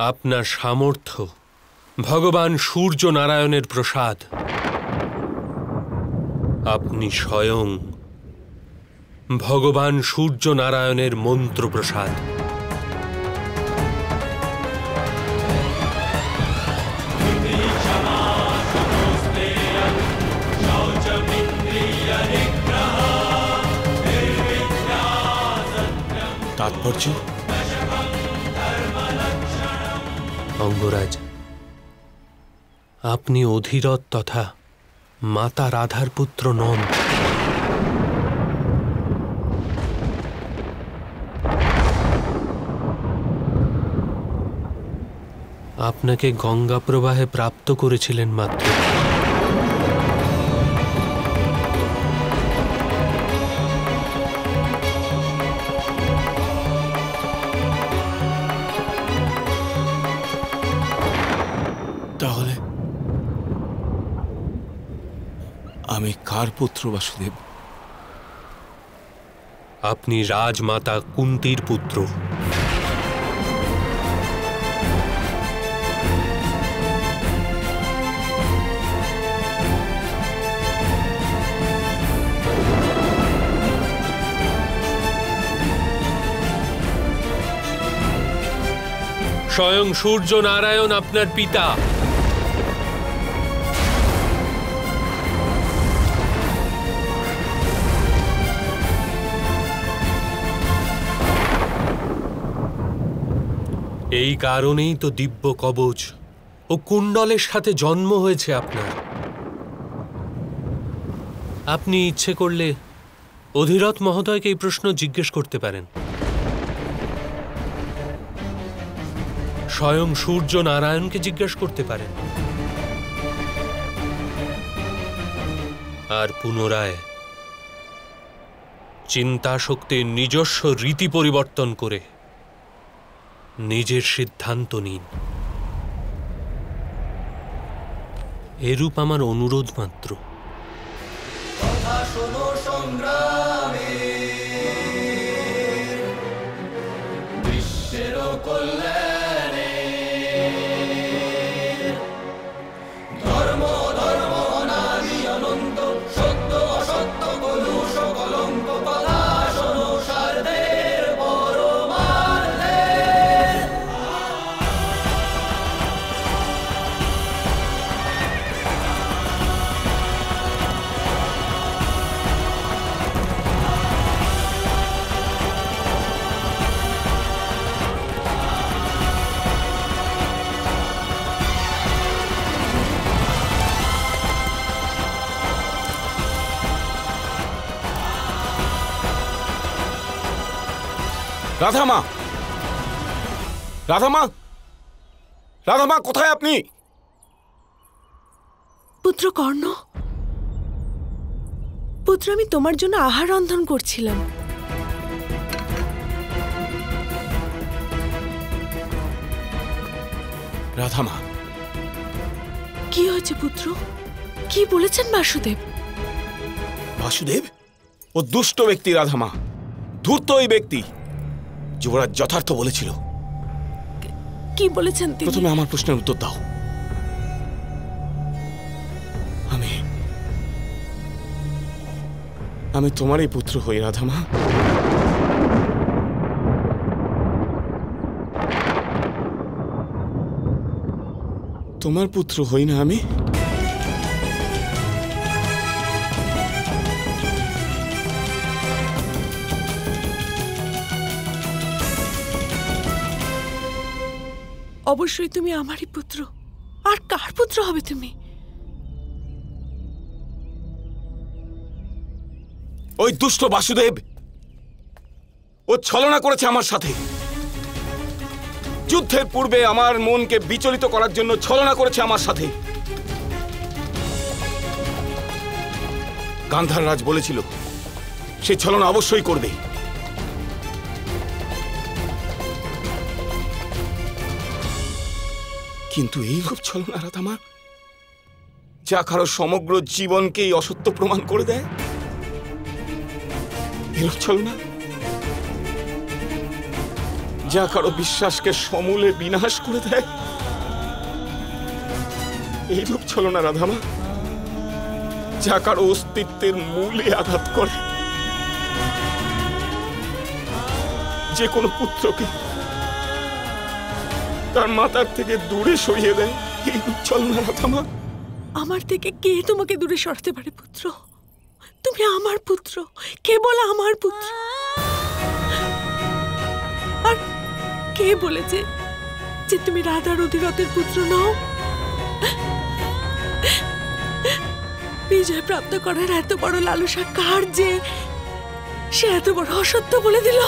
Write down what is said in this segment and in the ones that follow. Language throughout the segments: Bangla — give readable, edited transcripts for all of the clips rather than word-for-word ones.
আপনার সামর্থ্য ভগবান সূর্য নারায়ণের প্রসাদ। আপনি স্বয়ং ভগবান সূর্য নারায়ণের মন্ত্র প্রসাদ। তাৎপর্য? অঙ্গরাজ, আপনি অধিরথ তথা মাতা রাধার পুত্র নন। আপনাকে গঙ্গা প্রবাহে প্রাপ্ত করেছিলেন মাত্র। তাহলে আমি কার পুত্র বাসুদেব? আপনি রাজমাতা কুন্তির পুত্র। স্বয়ং সূর্য নারায়ণ আপনার পিতা। এই কারণেই তো দিব্য কবচ ও কুণ্ডলের সাথে জন্ম হয়েছে আপনার। আপনি ইচ্ছে করলে অধিরথ মহোদয়কে এই প্রশ্ন জিজ্ঞেস করতে পারেন। স্বয়ং সূর্য নারায়ণকে জিজ্ঞেস করতে পারেন। আর পুনরায় চিন্তা শক্তির নিজস্ব রীতি পরিবর্তন করে নিজের সিদ্ধান্ত নিন। এরূপ আমার অনুরোধ মাত্র। কথা শোনো সংগ্রামে বিশ্বের কল্যাণে, ধর্ম ধর্ম অনাদি অনন্ত, সত্য অসত্য কলুষ কলঙ্ক, কথা শোনো সারদের পরমার্থের। রাধামা, রাধামা, রাধামা, কোথায় আপনি? পুত্র কর্ণ, পুত্র আমি তোমার জন্য আহার রন্ধন করছিলাম। রাধামা, কি হয়েছে পুত্র? কি বলেছেন বাসুদেব? বাসুদেব ও দুষ্ট ব্যক্তি রাধামা, ধূর্ত ওই ব্যক্তি। যুবরাজ যথার্থ বলেছিল। কি বলেছেন তিনি? প্রথমে আমার প্রশ্নের উত্তর দাও। আমি তোমারই পুত্র হই রাধামা। তোমার পুত্র হই না আমি? অবশ্যই তুমি আমারই পুত্র। আর কার পুত্র হবে তুমি? ওই দুষ্ট বাসুদেব, ও ছলনা করেছে আমার সাথে। যুদ্ধের পূর্বে আমার মনকে বিচলিত করার জন্য ছলনা করেছে আমার সাথে। গান্ধার রাজ বলেছিল সে ছলনা অবশ্যই করবে। কিন্তু এইরূপ ছলনা রাধামা, যা কারো সমগ্র জীবনকেই অসত্য প্রমাণ করে দেয়, এরূপ ছলনা যা কারো বিশ্বাসকে সমূলে বিনাশ করে দেয়, এইরূপ ছলনা রাধামা যা কারো অস্তিত্বের মূলে আঘাত করে, যে কোনো পুত্রকে তার মাতার থেকে দূরে সরিয়ে দেয়, এইরূপ ছলনা রাধামা। আমার থেকে কে তোমাকে দূরে সরাতে পারে পুত্র? তুমি আমার পুত্র, কেবল আমার পুত্র। আর কে বলেছে যে তুমি রাধা রধিরথের পুত্র নও? বিজয় প্রাপ্ত করার এত বড় লালসা কার যে সে এত বড় অসত্য বলে দিল?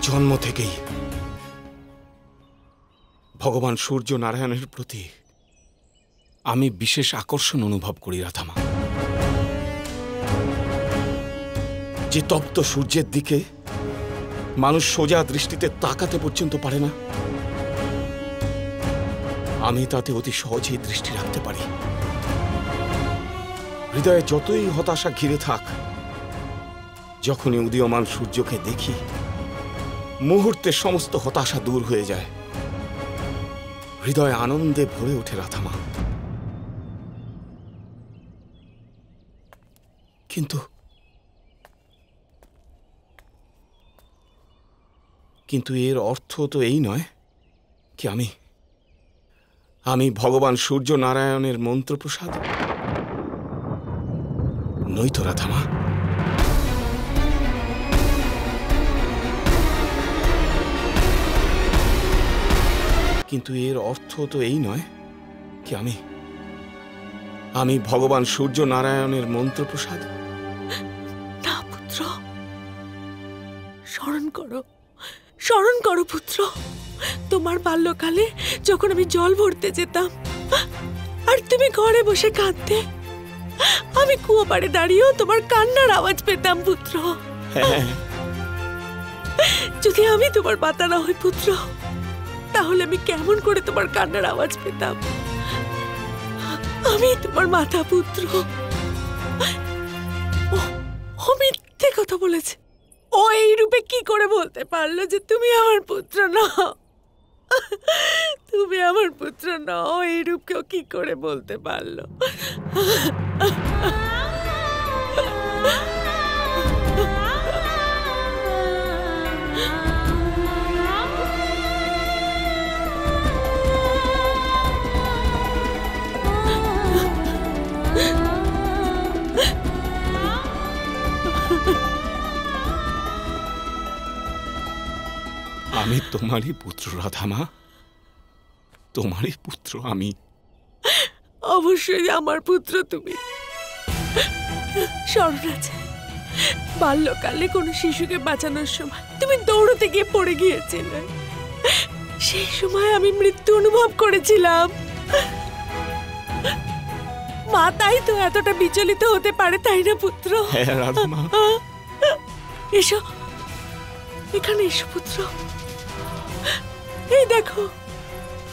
জন্ম থেকেই ভগবান সূর্য নারায়ণের প্রতি আমি বিশেষ আকর্ষণ অনুভব করি রাধামা। যে তপ্ত সূর্যের দিকে মানুষ সোজা দৃষ্টিতে তাকাতে পর্যন্ত পারে না, আমি তাতে অতি সহজেই দৃষ্টি রাখতে পারি। হৃদয়ে যতই হতাশা ঘিরে থাক, যখনই উদীয়মান সূর্যকে দেখি মুহূর্তে সমস্ত হতাশা দূর হয়ে যায়, হৃদয় আনন্দে ভরে ওঠে রাধামা। কিন্তু এর অর্থ তো এই নয় কি আমি ভগবান সূর্য নারায়ণের মন্ত্রপ্রসাদ নই তো রাধামা। কিন্তু এর অর্থ তো এই নয় কি আমি ভগবান সূর্য নারায়ণের মন্ত্রপ্রসাদ। না পুত্র, স্মরণ করো পুত্র। তোমার বাল্যকালে যখন আমি জল ভরতে যেতাম আর তুমি ঘরে বসে কাঁদতে, আমি কুয়ো পাড়ে দাঁড়িয়েও তোমার কান্নার আওয়াজ পেতাম পুত্র। যদি আমি তোমার মাতা না হই পুত্র, তাহলে আমি কেমন করে তোমার কান্নার আওয়াজ পেতাম? আমি তোমার মাতা পুত্র। ও মিথ্যে কথা বলেছে। ও এই রূপে কি করে বলতে পারলো যে তুমি আমার পুত্র নও? তুমি আমার পুত্র নও, এই রূপ কেউ কি করে বলতে পারলো? আমি তোমারই পুত্র রাধামা, তোমারই পুত্র আমি। অবশ্যই আমার পুত্র তুমি। স্মরণ আছে, বাল্যকালে কোনো শিশুকে বাঁচানোর সময় তুমি দৌড়তে গিয়ে পড়ে গিয়েছিলে। সেই সময় আমি মৃত্যু অনুভব করেছিলাম। মা তাই তো এতটা বিচলিত হতে পারে, তাই না পুত্র? হ্যাঁ রাধামা। এসো, এখানে এসো পুত্র। এই দেখো,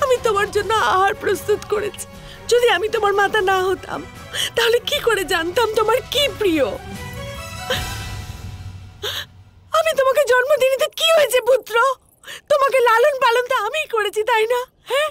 আমি তোমার জন্য আহার প্রস্তুত করেছি। যদি আমি তোমার মাতা না হতাম, তাহলে কি করে জানতাম তোমার কি প্রিয়? আমি তোমাকে জন্ম দিইনি তো কি হয়েছে পুত্র? তোমাকে লালন পালন তো আমিই করেছি, তাই না? হ্যাঁ,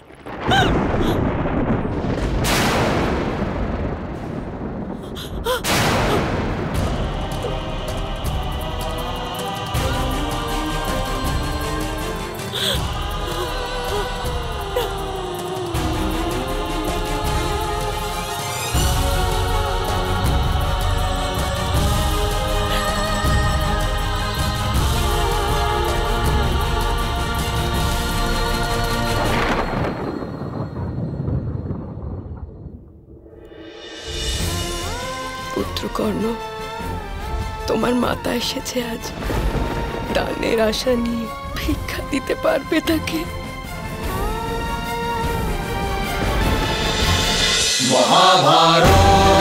পুত্রকর্ণ, তোমার মাতা এসেছে আজ। দানের আশা নিয়ে ভিক্ষা দিতে পারবে তাকে? মহাভারত